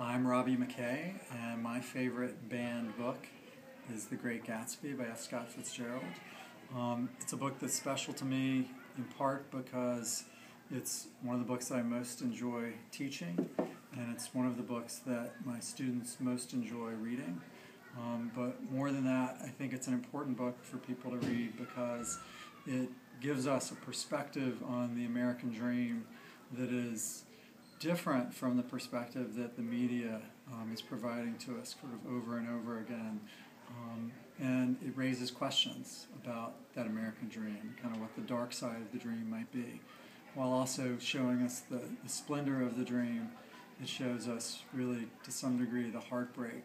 I'm Robbie McKay, and my favorite banned book is The Great Gatsby by F. Scott Fitzgerald. It's a book that's special to me in part because it's one of the books that I most enjoy teaching, and it's one of the books that my students most enjoy reading. But more than that, I think it's an important book for people to read because it gives us a perspective on the American dream that is different from the perspective that the media is providing to us sort of over and over again. And it raises questions about that American dream, kind of what the dark side of the dream might be, while also showing us the splendor of the dream. It shows us really, to some degree, the heartbreak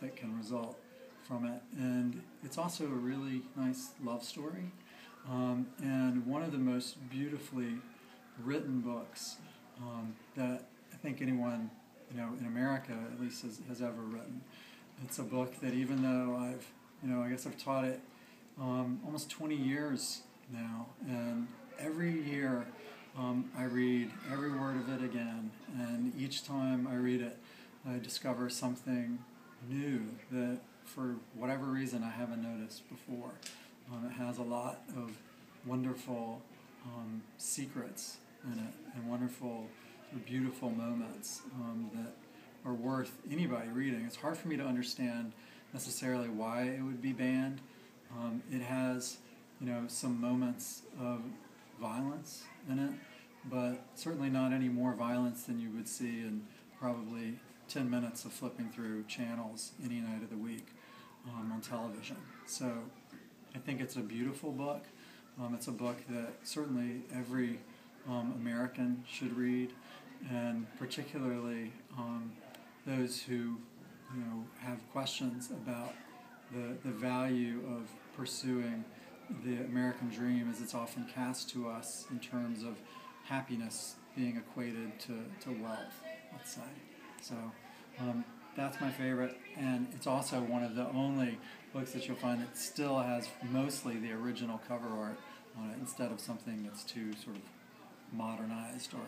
that can result from it. And it's also a really nice love story, and one of the most beautifully written books that I think anyone, in America at least has ever written. It's a book that, even though I guess I've taught it almost 20 years now, and every year I read every word of it again, and each time I read it, I discover something new that, for whatever reason, I haven't noticed before. It has a lot of wonderful secrets in it, and wonderful, beautiful moments that are worth anybody reading. It's hard for me to understand necessarily why it would be banned. It has, some moments of violence in it, but certainly not any more violence than you would see in probably 10 minutes of flipping through channels any night of the week on television. So I think it's a beautiful book. It's a book that certainly every American should read, and particularly those who have questions about the value of pursuing the American dream as it's often cast to us in terms of happiness being equated to wealth, let's say. So that's my favorite, and it's also one of the only books that you'll find that still has mostly the original cover art on it, instead of something that's too sort of modernized or